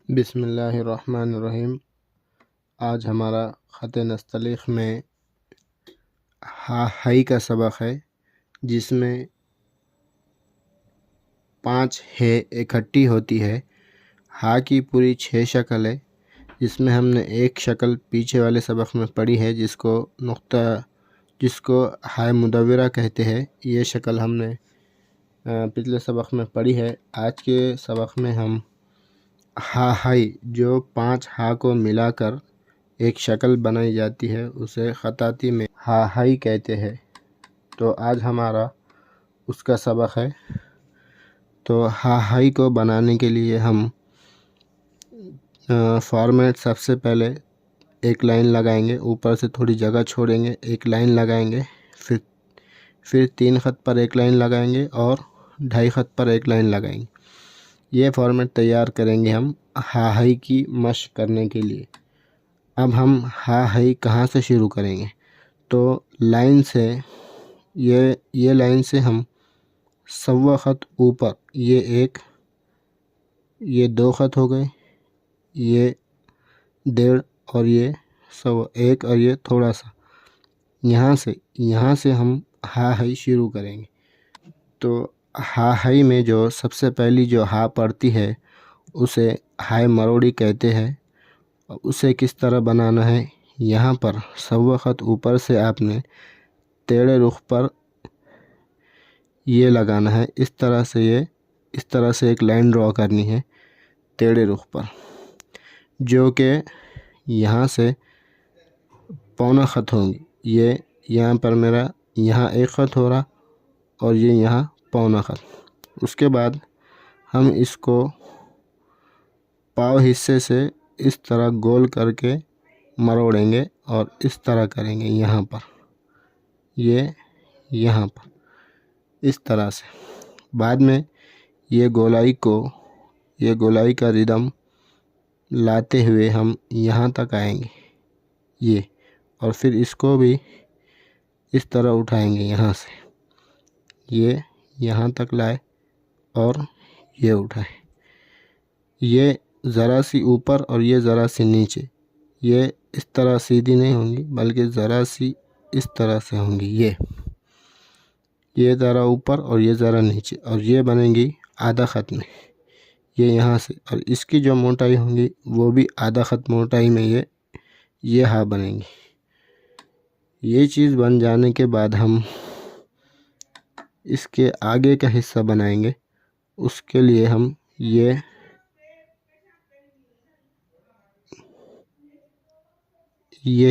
बिस्मिल्लाहिर्रहमानिर्रहीम। आज हमारा ख़त नस्तलीक़ में हा हाई का सबक है, जिसमें 5 है इकट्ठी होती है। हा की पूरी 6 शक्ल है, जिसमें हमने एक शक्ल पीछे वाले सबक में पढ़ी है, जिसको हाय मुदव्वरा कहते हैं। ये शक्ल हमने पिछले सबक में पढ़ी है। आज के सबक में हम हा हाई, जो 5 हा को मिलाकर एक शक्ल बनाई जाती है, उसे ख़ताती में हा हाई कहते हैं। तो आज हमारा उसका सबक है। तो हा हाई को बनाने के लिए हम फॉर्मेट सबसे पहले एक लाइन लगाएंगे, ऊपर से थोड़ी जगह छोड़ेंगे, एक लाइन लगाएंगे, फिर 3 ख़त पर एक लाइन लगाएंगे और 2.5 ख़त पर एक लाइन लगाएंगे। ये फॉर्मेट तैयार करेंगे हम हा हाई की मशक करने के लिए। अब हम हा हाई कहाँ से शुरू करेंगे? तो लाइन से ये लाइन से हम 1.25 ख़त ऊपर, ये 2 ख़त हो गए, ये 1.5 और ये 1.25 और ये थोड़ा सा, यहाँ से हम हा हाई शुरू करेंगे। तो हा हाई में जो सबसे पहली जो हा पड़ती है, उसे हाय मरोड़ी कहते हैं। उसे किस तरह बनाना है? यहाँ पर 1.25 ख़त ऊपर से आपने टेढ़े रुख पर ये लगाना है। इस तरह से एक लाइन ड्रॉ करनी है टेढ़े रुख पर, जो कि यहाँ से 1.25 ख़त होंगी। ये यहाँ पर मेरा यहाँ 1 ख़त हो रहा और ये यहाँ 1.25 ख़त। उसके बाद हम इसको पाव हिस्से से इस तरह गोल करके मरोड़ेंगे और इस तरह करेंगे। यहाँ पर यहाँ पर इस तरह से। बाद में ये गोलाई का रिदम लाते हुए हम यहाँ तक आएंगे, और फिर इसको भी इस तरह उठाएंगे। यहाँ से ये यहाँ तक लाए और ये उठाए। ये ज़रा सी ऊपर और ये ज़रा सी नीचे, ये इस तरह सीधी नहीं होंगी, बल्कि ज़रा सी इस तरह से होंगी। ये ज़रा ऊपर और ये ज़रा नीचे, और ये बनेंगी आधा ख़त में, ये यहाँ से। और इसकी जो मोटाई होंगी वो भी आधा ख़त मोटाई में ये हा बनेंगी। ये चीज़ बन जाने के बाद हम इसके आगे का हिस्सा बनाएंगे। उसके लिए हम ये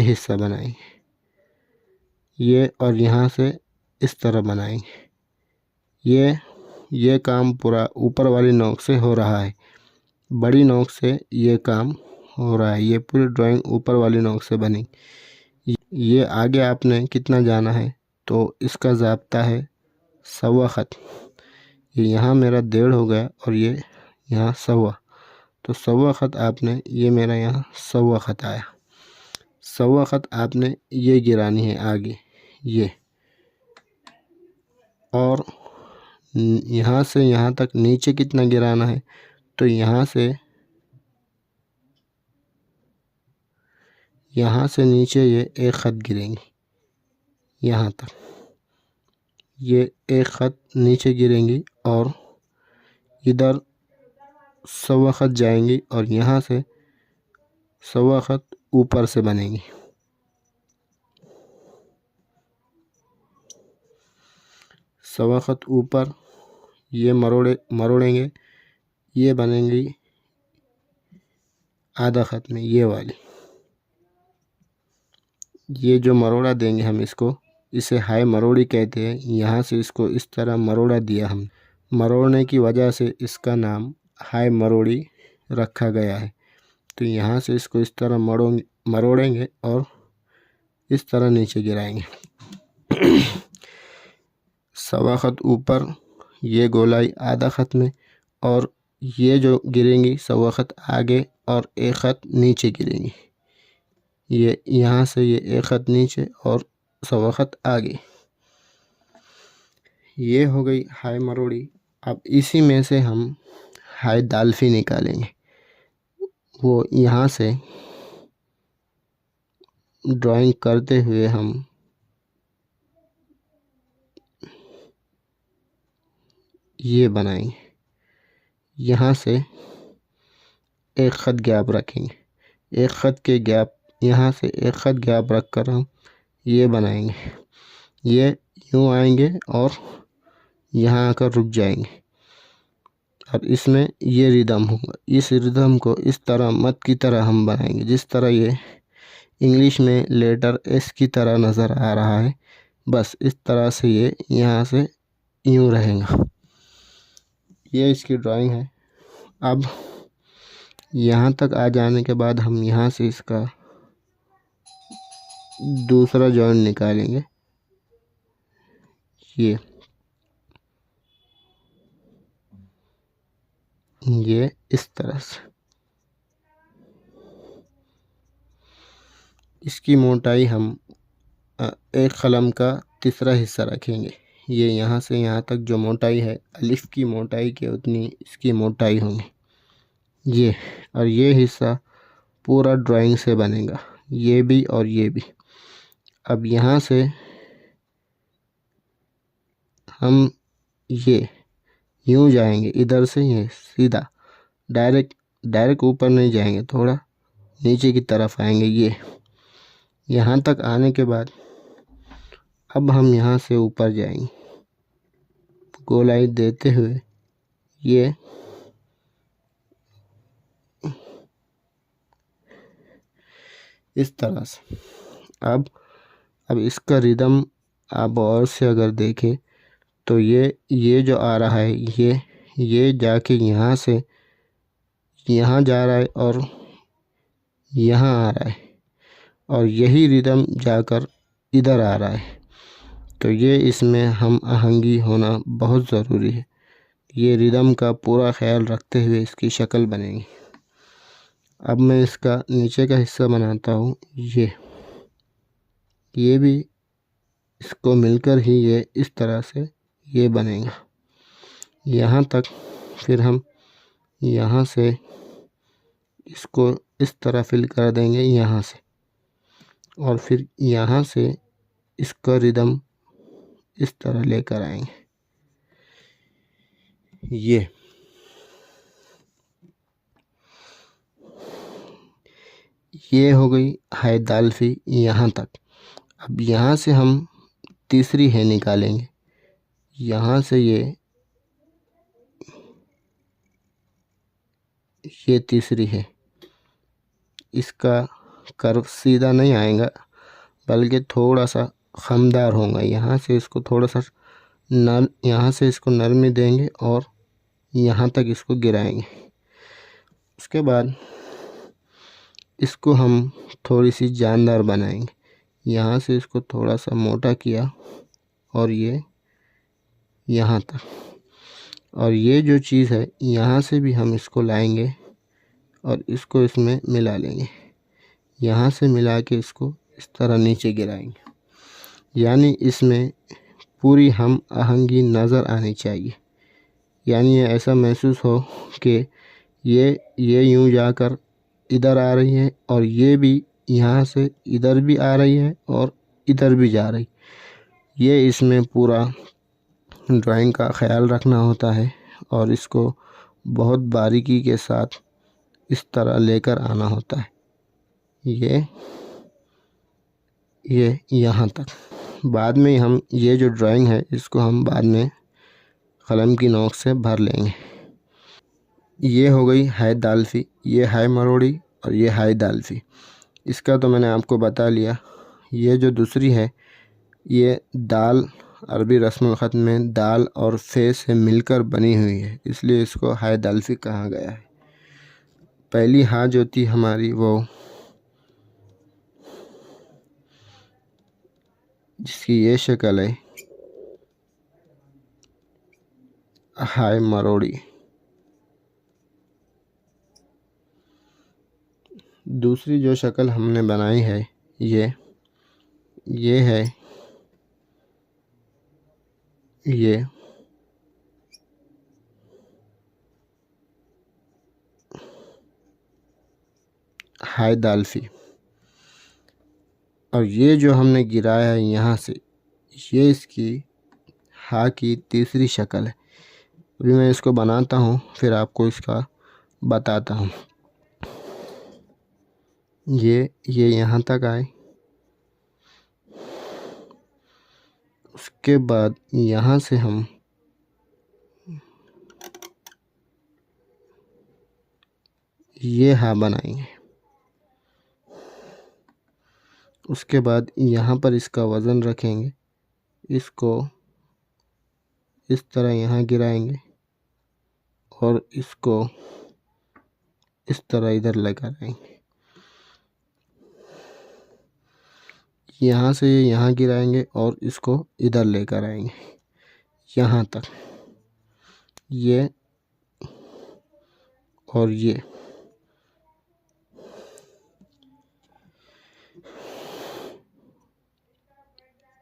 हिस्सा बनाएंगे, ये और यहाँ से इस तरह बनाएंगे। ये काम पूरा ऊपर वाली नोक से हो रहा है, बड़ी नोक से ये काम हो रहा है। ये पूरी ड्राइंग ऊपर वाली नोक से बनी। ये आगे आपने कितना जाना है? तो इसका ज़ाब्ता है 1.25 ख़त। ये यहाँ मेरा 1.5 हो गया और ये यहाँ 1.25, तो 1.25 ख़त आपने, ये मेरा यहाँ 1.25 ख़त आया। 1.25 ख़त आपने ये गिरानी है आगे, ये। और यहाँ से यहाँ तक नीचे कितना गिराना है? तो यहाँ से नीचे ये 1 ख़त गिरेंगी। यहाँ तक ये 1 ख़त नीचे गिरेंगी और इधर 1.25 ख़त जाएंगी, और यहाँ से 1.25 ख़त ऊपर से बनेंगी। सवा ख़त ऊपर ये मरोड़ेंगे, ये बनेंगी आधा ख़त में, ये वाली। ये जो मरोड़ा देंगे हम इसे हाय मरोड़ी कहते हैं। यहाँ से इसको इस तरह मरोड़ा दिया हम, मरोड़ने की वजह से इसका नाम हाय मरोड़ी रखा गया है। तो यहाँ से इसको इस तरह मरोड़ेंगे और इस तरह नीचे गिराएंगे। 1.25 ख़त ऊपर ये गोलाई आधा ख़त में, और ये जो गिरेंगी 1.25 ख़त आगे और 1 ख़त नीचे गिरेंगी। ये यहाँ से ये 1 ख़त नीचे और 1.25 ख़त आगे। ये हो गई हाय मरोड़ी। अब इसी में से हम हाय दाल्फी निकालेंगे। वो यहाँ से ड्राइंग करते हुए हम ये बनाएंगे। यहाँ से एक ख़त गैप रखेंगे, एक ख़त के गैप, यहाँ से एक ख़त गैप रख कर हम ये बनाएंगे। ये यूँ आएंगे और यहाँ आकर रुक जाएंगे और इसमें ये रिदम होगा। इस रिदम को इस तरह मत की तरह हम बनाएंगे, जिस तरह ये इंग्लिश में लेटर एस की तरह नज़र आ रहा है, बस इस तरह से ये यहाँ से यूँ रहेगा। ये इसकी ड्राइंग है। अब यहाँ तक आ जाने के बाद हम यहाँ से इसका दूसरा जॉइंट निकालेंगे। ये इस तरह से इसकी मोटाई हम एक कलम का तीसरा हिस्सा रखेंगे। ये यहाँ से यहाँ तक जो मोटाई है, अलिफ की मोटाई के उतनी इसकी मोटाई होगी ये। और ये हिस्सा पूरा ड्राइंग से बनेगा, ये भी और ये भी। अब यहाँ से हम ये यूँ जाएंगे, इधर से ये सीधा डायरेक्ट ऊपर नहीं जाएंगे, थोड़ा नीचे की तरफ आएंगे। ये यहाँ तक आने के बाद अब हम यहाँ से ऊपर जाएंगे, गोलाई देते हुए ये इस तरह से। अब इसका रिदम आप और से अगर देखें तो ये जो आ रहा है, ये जाके यहाँ से यहाँ जा रहा है और यहाँ आ रहा है, और यही रिदम जाकर इधर आ रहा है। तो ये इसमें हम आहंगी होना बहुत ज़रूरी है। ये रिदम का पूरा ख्याल रखते हुए इसकी शक्ल बनेगी। अब मैं इसका नीचे का हिस्सा बनाता हूँ। ये भी इसको मिलकर ही ये इस तरह से ये बनेगा। यहाँ तक फिर हम यहाँ से इसको इस तरह फिल कर देंगे यहाँ से, और फिर यहाँ से इसका रिदम इस तरह लेकर आएंगे। ये हो गई हाय दाल्फी यहाँ तक। अब यहाँ से हम तीसरी है निकालेंगे। यहाँ से ये तीसरी है, इसका कर्व सीधा नहीं आएगा बल्कि थोड़ा सा खमदार होगा। यहाँ से इसको थोड़ा सा यहाँ से इसको नरमी देंगे और यहाँ तक इसको गिराएंगे। उसके बाद इसको हम थोड़ी सी जानदार बनाएंगे। यहाँ से इसको थोड़ा सा मोटा किया और ये यहाँ तक, और ये जो चीज़ है यहाँ से भी हम इसको लाएंगे और इसको इसमें मिला लेंगे। यहाँ से मिला के इसको इस तरह नीचे गिराएंगे, यानी इसमें पूरी हम आहंगी नज़र आनी चाहिए। यानी ये ऐसा महसूस हो कि ये यूँ जाकर इधर आ रही है और ये भी यहाँ से इधर भी आ रही है और इधर भी जा रही। ये इसमें पूरा ड्राइंग का ख्याल रखना होता है और इसको बहुत बारीकी के साथ इस तरह लेकर आना होता है। ये यहाँ तक। बाद में हम ये जो ड्राइंग है इसको हम बाद में कलम की नोक से भर लेंगे। ये हो गई हाय दाल्फी, ये हाय मरोड़ी और ये हाय दाल्फी। इसका तो मैंने आपको बता लिया। ये जो दूसरी है ये दाल, अरबी रस्मुल ख़त में दाल और फे से मिलकर बनी हुई है, इसलिए इसको हाय दाल्फी कहा गया है। पहली हा जो थी हमारी वो जिसकी ये शक्ल है हाय मरोड़ी। दूसरी जो शक्ल हमने बनाई है ये है ये हाय दाल्फी। और ये जो हमने गिराया है यहाँ से, ये इसकी हा की तीसरी शक्ल है। अभी मैं इसको बनाता हूँ, फिर आपको इसका बताता हूँ। ये यहाँ तक आए, उसके बाद यहाँ से हम ये हा बनाएंगे। उसके बाद यहाँ पर इसका वज़न रखेंगे, इसको इस तरह यहाँ गिराएंगे और इसको इस तरह इधर लेकर आएंगे। यहाँ से यहाँ गिराएंगे और इसको इधर लेकर आएंगे यहाँ तक, ये और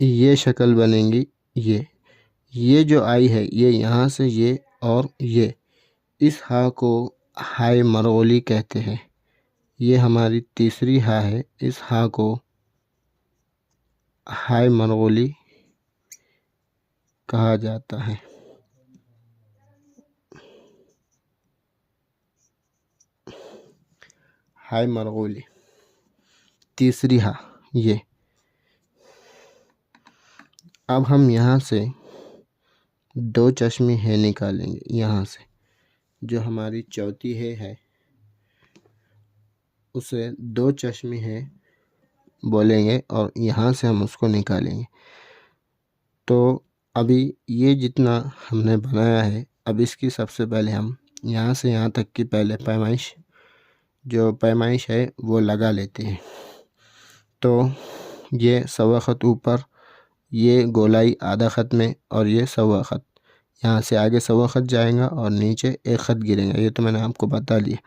ये शक्ल बनेंगी। ये जो आई है, ये यहाँ से ये और ये, इस हा को हाय मरगोली कहते हैं। ये हमारी तीसरी हा है, इस हा को हाय मरगोली कहा जाता है। हाय मरगोली तीसरी हा ये। अब हम यहाँ से 2 चश्मे है निकालेंगे। यहाँ से जो हमारी चौथी है उसे 2 चश्मे है बोलेंगे और यहाँ से हम उसको निकालेंगे। तो अभी ये जितना हमने बनाया है, अब इसकी सबसे पहले हम यहाँ से यहाँ तक की पहले पैमाइश है वो लगा लेते हैं। तो ये सवा ख़त ऊपर, ये गोलाई आधा ख़त में और ये सवा ख़त, यहाँ से आगे सवा ख़त जाएगा और नीचे 1 ख़त गिरेगा। ये तो मैंने आपको बता दिया।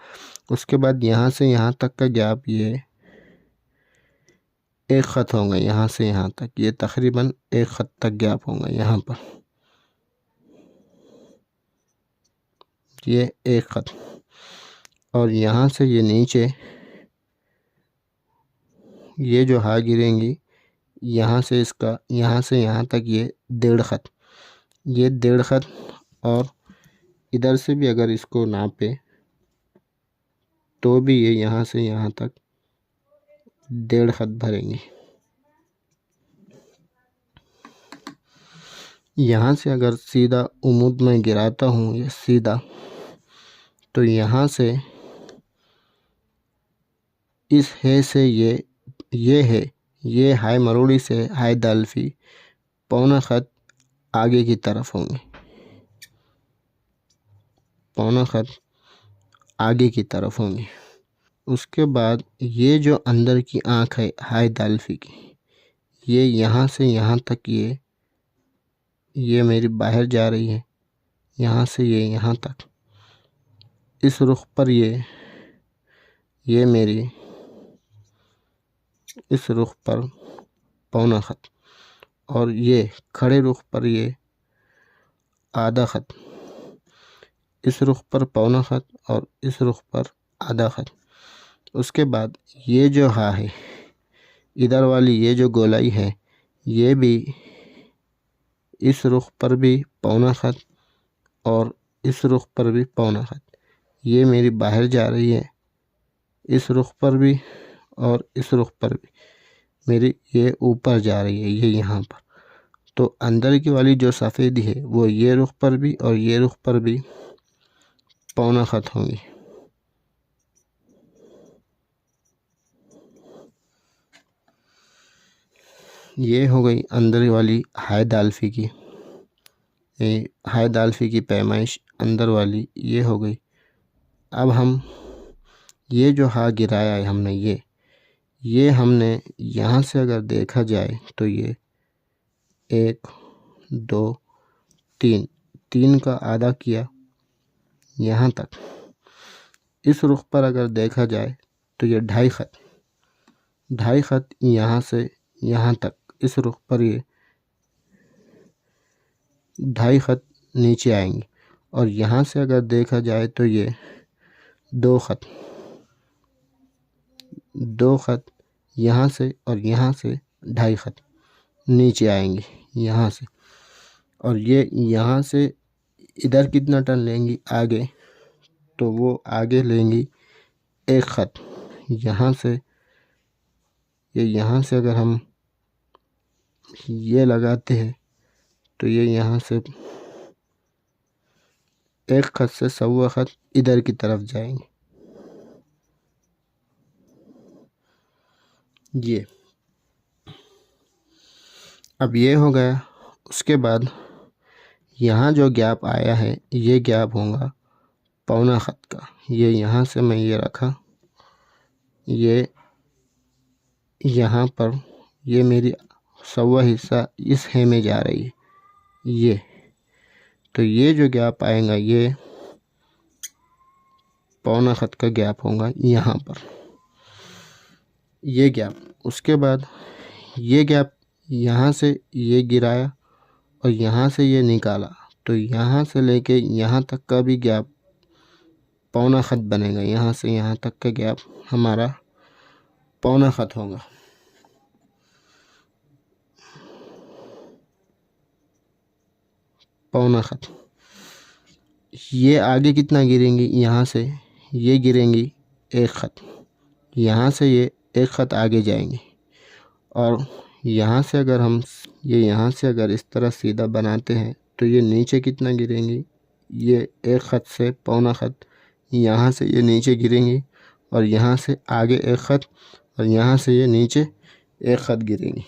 उसके बाद यहाँ से यहाँ तक का गैप ये 1 ख़त होगा। यहाँ से यहाँ तक ये तकरीबन 1 ख़त तक गैप होगा। यहाँ पर ये 1 ख़त और यहाँ से ये नीचे ये जो हा गिरेंगी, यहाँ से इसका यहाँ से यहाँ तक ये 1.5 ख़त, ये 1.5 ख़त और इधर से भी अगर इसको नापे तो भी ये यहाँ से यहाँ तक 1.5 ख़त भरेंगे। यहाँ से अगर सीधा उम्मूद में गिराता हूँ ये सीधा, तो यहाँ से इस है से ये है, ये हाय मरोड़ी से हाय दाल्फी पौना ख़त आगे की तरफ होंगे, पौना ख़त आगे की तरफ होंगे। उसके बाद ये जो अंदर की आँख है हाय दाल्फी की, ये यहाँ से यहाँ तक ये मेरी बाहर जा रही है। यहाँ से ये यहाँ तक इस रुख पर ये मेरी इस रुख पर पौना ख़त और ये खड़े रुख पर ये आधा ख़त, इस रुख पर पौना ख़त और इस रुख पर आधा ख़त। उसके बाद ये जो हा है इधर वाली, ये जो गोलाई है, ये भी इस रुख पर भी पौना ख़त और इस रुख पर भी पौना ख़त। ये मेरी बाहर जा रही है, इस रुख पर भी और इस रुख पर भी मेरी ये ऊपर जा रही है, ये यहाँ पर। तो अंदर की वाली जो सफ़ेदी है वो ये रुख पर भी और ये रुख पर भी पौना ख़त होंगी। ये हो गई अंदर वाली हाय दाल्फी की, हाय दाल्फी की पैमाइश अंदर वाली ये हो गई। अब हम ये जो हा गिराया है हमने, ये हमने यहाँ से अगर देखा जाए तो ये 1 2 3 का आधा किया यहाँ तक। इस रुख पर अगर देखा जाए तो ये 2.5 ख़त यहाँ से यहाँ तक इस रुख पर ये 2.5 ख़त नीचे आएंगे। और यहाँ से अगर देखा जाए तो ये 2 ख़त 2 खत यहाँ से और यहाँ से 2.5 खत नीचे आएंगे यहाँ से, और ये यहाँ से इधर कितना टर्न लेंगी आगे, तो वो आगे लेंगी 1 खत यहाँ से। ये यहाँ से अगर हम ये लगाते हैं तो ये यहाँ से 1 खत से 1.25 खत इधर की तरफ जाएंगे। ये अब ये हो गया। उसके बाद यहाँ जो गैप आया है ये गैप होगा 1.25 खत का। ये यहाँ से मैं ये रखा, ये यहाँ पर ये मेरी 1.25 हिस्सा इस है में जा रही है ये, तो ये जो गैप आएगा ये 1.25 खत का गैप होगा यहाँ पर, ये गैप। उसके बाद ये गैप यहाँ से ये गिराया और यहाँ से ये निकाला, तो यहाँ से लेके यहाँ तक का भी गैप 1.25 खत बनेगा। यहाँ से यहाँ तक का गैप हमारा 1.25 खत होगा। पौना खत। ये आगे कितना गिरेंगी, यहाँ से ये गिरेंगी 1 खत, यहाँ से ये 1 खत आगे जाएंगे, और यहाँ से अगर हम ये यहाँ से अगर इस तरह सीधा बनाते हैं तो ये नीचे कितना गिरेंगी, ये 1 खत से 1.25 खत यहाँ से ये नीचे गिरेंगी, और यहाँ से आगे 1 खत, और यहाँ से ये नीचे 1 खत गिरेंगी।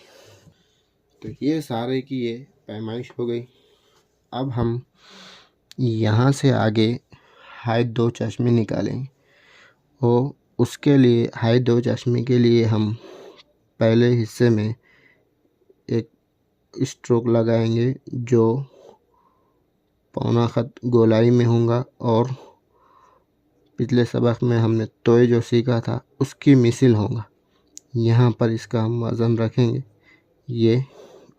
तो ये सारे की ये पैमाइश हो गई। अब हम यहाँ से आगे हाई 2 चश्मे निकालेंगे। और उसके लिए हाई 2 चश्मे के लिए हम पहले हिस्से में एक स्ट्रोक लगाएंगे जो 1.25 खत गोलाई में होगा, और पिछले सबक में हमने तोय जो सीखा था उसकी मिसल होगा। यहाँ पर इसका हम वज़न रखेंगे, ये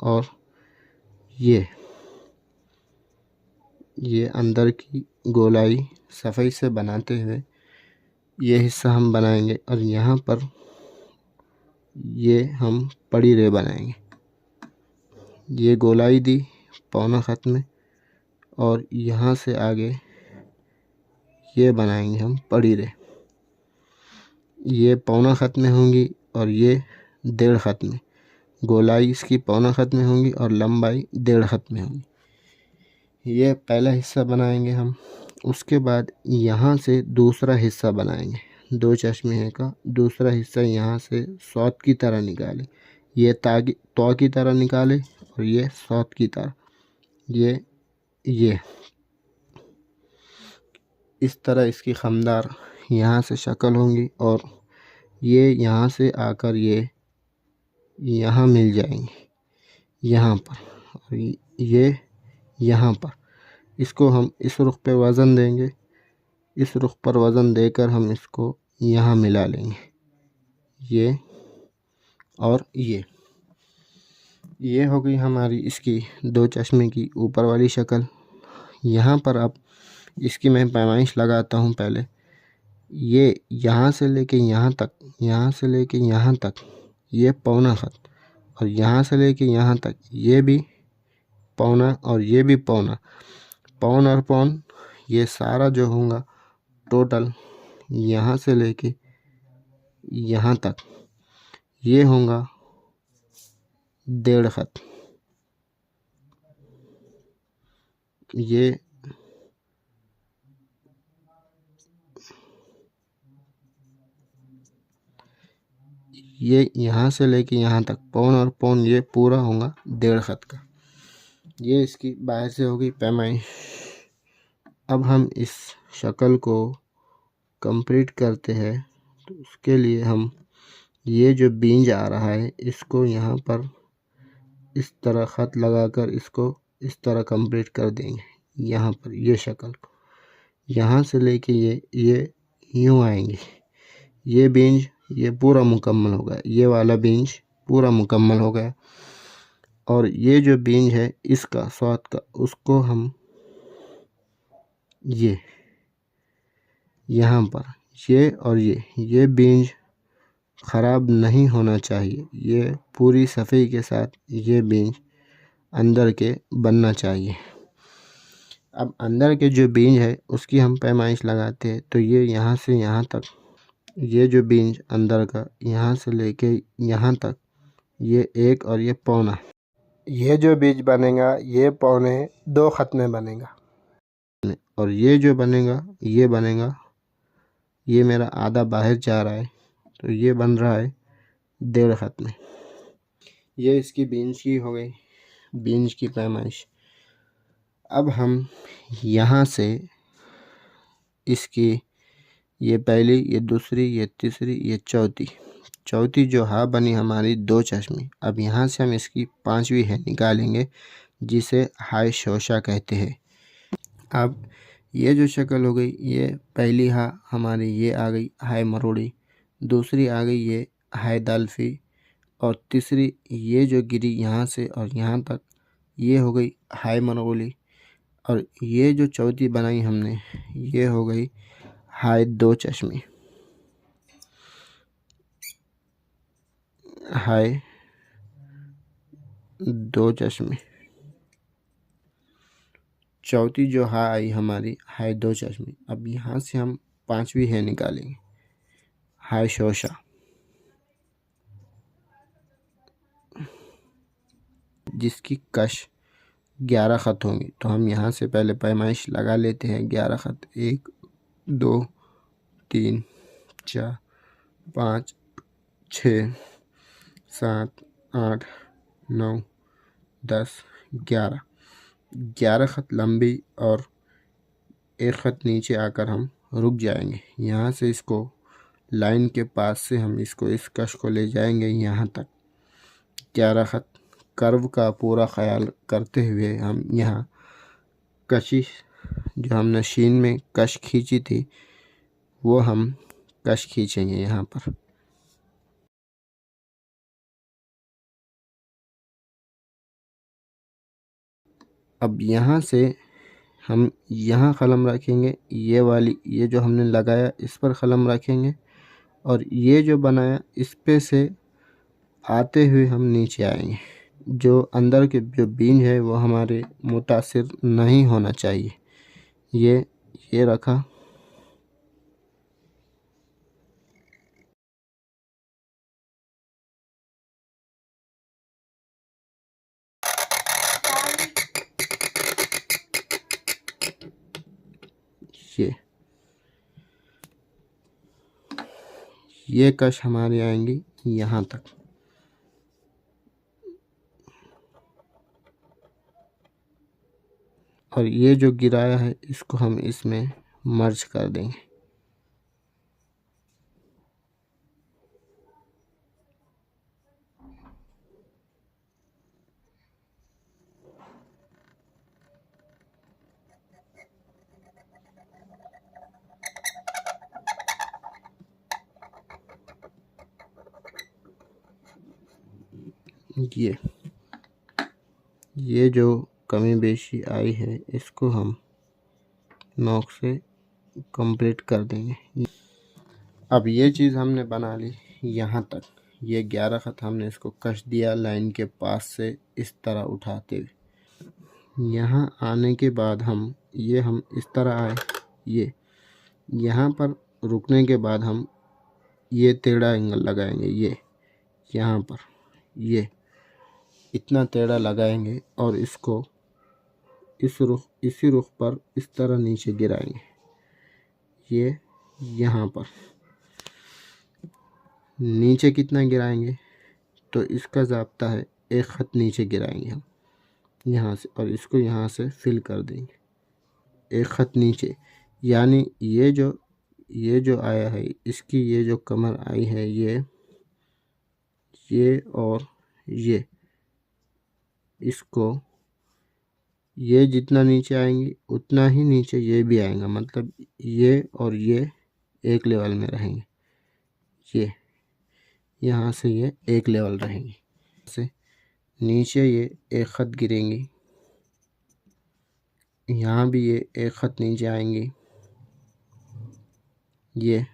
और ये अंदर की गोलाई सफ़ाई से बनाते हुए ये हिस्सा हम बनाएंगे, और यहाँ पर ये हम पड़ी रे बनाएंगे। ये गोलाई दी 1.25 खत में, और यहाँ से आगे ये बनाएंगे हम पड़ी रे। ये 1.25 खत में होंगी और ये 1.5 खत में। गोलाई इसकी 1.25 खत में होंगी और लंबाई 1.5 खत में होगी। ये पहला हिस्सा बनाएंगे हम। उसके बाद यहाँ से दूसरा हिस्सा बनाएंगे, 2 चश्मे का दूसरा हिस्सा यहाँ से सौत की तरह निकाले, ये तो की तरह निकाले, और ये सौत की तरह, ये इस तरह इसकी खमदार यहाँ से शक्ल होंगी, और ये यहाँ से आकर ये यहाँ मिल जाएंगे यहाँ पर, और ये यहाँ पर। इसको हम इस रुख पे वज़न देंगे, इस रुख पर वज़न देकर हम इसको यहाँ मिला लेंगे, ये और ये हो गई हमारी इसकी 2 चश्मे की ऊपर वाली शक्ल। यहाँ पर अब इसकी मैं पैमाइश लगाता हूँ। पहले ये यहाँ से लेके यहाँ तक, यहाँ से लेके यहाँ तक ये 1.25 खत, और यहाँ से लेके यहाँ तक ये भी 1.25 और ये भी 1.25, पौन और पौन, ये सारा जो होगा टोटल यहाँ से लेके यहाँ तक ये होगा 1.5 खत। ये यहाँ से लेके यहाँ तक पौन और पौन, ये पूरा होगा 1.5 खत का। ये इसकी बाहर से होगी पैमाइश। अब हम इस शक्ल को कंप्लीट करते हैं, तो उसके लिए हम ये जो बींज आ रहा है इसको यहाँ पर इस तरह ख़त लगाकर इसको इस तरह कंप्लीट कर देंगे। यहाँ पर ये शक्ल को यहाँ से लेके ये यूँ आएंगे। ये बींज ये पूरा मुकम्मल हो गया, ये वाला बींज पूरा मुकम्मल हो गया। और ये जो बींज है इसका स्वाद का, उसको हम ये यहाँ पर ये और ये बींज ख़राब नहीं होना चाहिए। ये पूरी सफ़ाई के साथ ये बीज अंदर के बनना चाहिए। अब अंदर के जो बीज है उसकी हम पैमाइश लगाते हैं, तो ये यहाँ से यहाँ तक, ये जो बीज अंदर का यहाँ से लेके यहाँ तक, ये 1 और ये पौना, ये जो बीज बनेगा ये 1.25-2 खत में बनेगा। और ये जो बनेगा ये बनेगा, ये मेरा आधा बाहर जा रहा है तो ये बन रहा है 1.5 खत में। ये इसकी बीज की हो गई, बीज की पैमाइश। अब हम यहाँ से इसकी ये पहली, ये दूसरी, ये तीसरी, ये चौथी जो बनी हमारी 2 चश्मे। अब यहाँ से हम इसकी 5वीं है निकालेंगे, जिसे हाय शोषा कहते हैं। अब ये जो शक्ल हो गई, ये पहली हमारी ये आ गई हाय मरोड़ी, दूसरी आ गई ये हाय दाल्फी, और तीसरी ये जो गिरी यहाँ से और यहाँ तक, ये हो गई हाय मनगोली। और ये जो चौथी बनाई हमने, ये हो गई हाय 2 चश्मे, हाय 2 चश्मे। चौथी जो आई हमारी हाय 2 चश्मे। अब यहाँ से हम 5वीं है निकालेंगे, हाय शोषा, जिसकी कश 11 खत होंगे। तो हम यहाँ से पहले पैमाइश लगा लेते हैं 11 खत। 1 2 3 4 5 6 7 8 9 10 11 खत लंबी, और 1 खत नीचे आकर हम रुक जाएंगे। यहाँ से इसको लाइन के पास से हम इसको इस कश को ले जाएंगे यहाँ तक। 11 खत कर्व का पूरा ख्याल करते हुए हम यहाँ कशिश, जो हमने शीन में कश खींची थी, वो हम कश खींचेंगे यहाँ पर। अब यहाँ से हम यहाँ कलम रखेंगे, ये वाली, ये जो हमने लगाया इस पर कलम रखेंगे, और ये जो बनाया इस पे से आते हुए हम नीचे आएंगे। जो अंदर के जो बीज है वो हमारे मुतासिर नहीं होना चाहिए। ये रखा, ये कश हमारी आएंगी यहाँ तक। और ये जो गिराया है इसको हम इसमें मर्ज कर देंगे। ये जो कमी बेशी आई है इसको हम नोक से कंप्लीट कर देंगे। अब ये चीज़ हमने बना ली यहाँ तक। ये 11 खत हमने इसको कस दिया लाइन के पास से इस तरह उठाते हुए। यहाँ आने के बाद हम इस तरह आए, ये यहाँ पर रुकने के बाद हम ये टेढ़ा एंगल लगाएंगे। ये यहाँ पर ये इतना टेढ़ा लगाएंगे और इसको इसी रुख पर इस तरह नीचे गिराएंगे। ये यहाँ पर नीचे कितना गिराएंगे, तो इसका ज़ाब्ता है 1 खत नीचे गिराएंगे हम यहाँ से, और इसको यहाँ से फिल कर देंगे 1 खत नीचे। यानी ये जो आया है, इसकी ये जो कमर आई है, ये और ये, इसको ये जितना नीचे आएंगे उतना ही नीचे ये भी आएगा। मतलब ये और ये एक लेवल में रहेंगे। ये यहाँ से ये एक लेवल रहेंगे, से नीचे ये 1 खत गिरेंगी, यहाँ भी ये 1 खत नीचे आएंगी। ये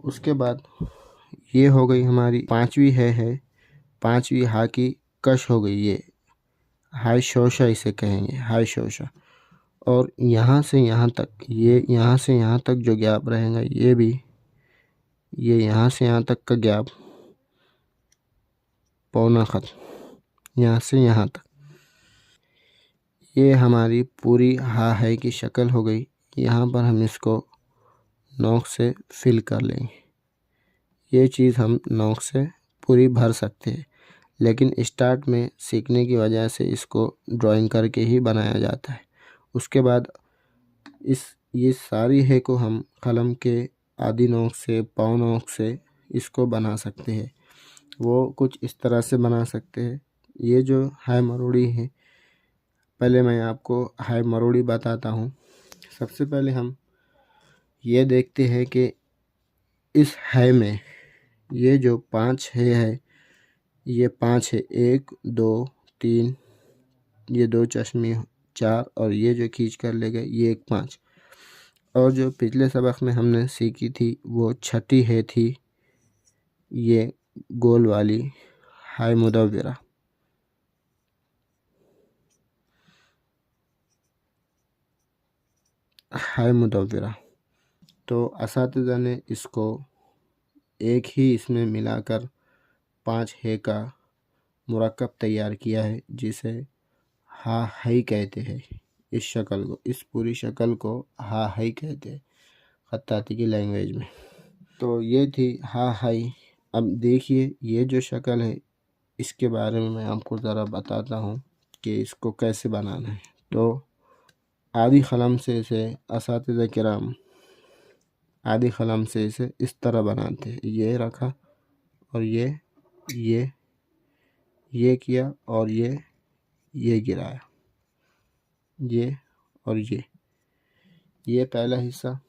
उसके बाद ये हो गई हमारी पांचवी है पांचवी हा की कश हो गई। ये हाय शोशा इसे कहेंगे, हाय शोशा। और यहाँ से यहाँ तक, ये यहाँ से यहाँ तक जो गैप रहेगा ये भी, ये यहाँ से यहाँ तक का गैप पौना खत, यहाँ से यहाँ तक। ये हमारी पूरी हा है की शक्ल हो गई। यहाँ पर हम इसको नोक से फिल कर लेंगे। ये चीज़ हम नोक से पूरी भर सकते हैं, लेकिन स्टार्ट में सीखने की वजह से इसको ड्राइंग करके ही बनाया जाता है। उसके बाद ये सारी है को हम कलम के आधी नोक से, पाव नोक से इसको बना सकते हैं। वो कुछ इस तरह से बना सकते हैं। ये जो हाय मरोड़ी है, पहले मैं आपको हाय मरोड़ी बताता हूँ। सबसे पहले हम ये देखते हैं कि इस हाय में ये जो 5 है, ये 5 है, 1 2 3, ये 2 चश्मे 4, और ये जो खींच कर ले गए ये एक 5। और जो पिछले सबक में हमने सीखी थी वो छठी है थी, ये गोल वाली हाय मुदव्विरा। हाय मुदव्विरा। तो असातिज़ा ने इसको एक ही इसमें मिलाकर 5 है का मुरक्कब तैयार किया है, जिसे हा हाई कहते हैं। इस शक्ल को, इस पूरी शक्ल को हा हाई कहते हैं खत्ताती की लैंग्वेज में। तो ये थी हा हाई। अब देखिए ये जो शक्ल है इसके बारे में मैं आपको ज़रा बताता हूँ कि इसको कैसे बनाना है। तो आधी कलम से इसे असातिज़ा किराम आधी कलम से इसे इस तरह बनाते हैं। ये रखा और ये किया और ये गिराया, ये और ये पहला हिस्सा।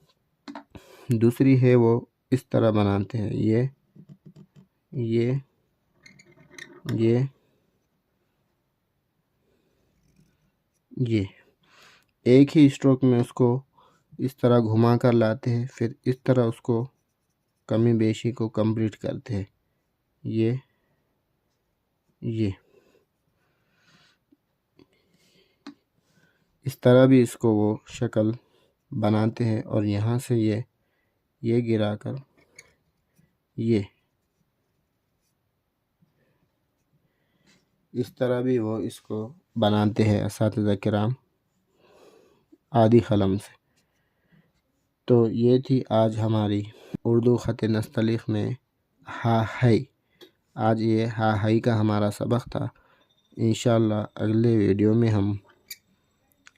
दूसरी है वो इस तरह बनाते हैं, ये एक ही स्ट्रोक में उसको इस तरह घुमा कर लाते हैं, फिर इस तरह उसको कमी बेशी को कंप्लीट करते हैं। ये इस तरह भी इसको वो शक्ल बनाते हैं। और यहाँ से ये गिराकर ये इस तरह भी वो इसको बनाते हैं असातिज़ा किराम आधी कलम से। तो ये थी आज हमारी उर्दू ख़त नस्तलीक़ में हा है। आज ये हा है का हमारा सबक था। इंशाअल्लाह अगले वीडियो में हम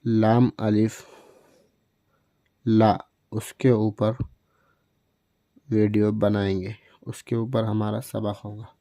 लाम अलिफ ला उसके ऊपर वीडियो बनाएंगे, उसके ऊपर हमारा सबक होगा।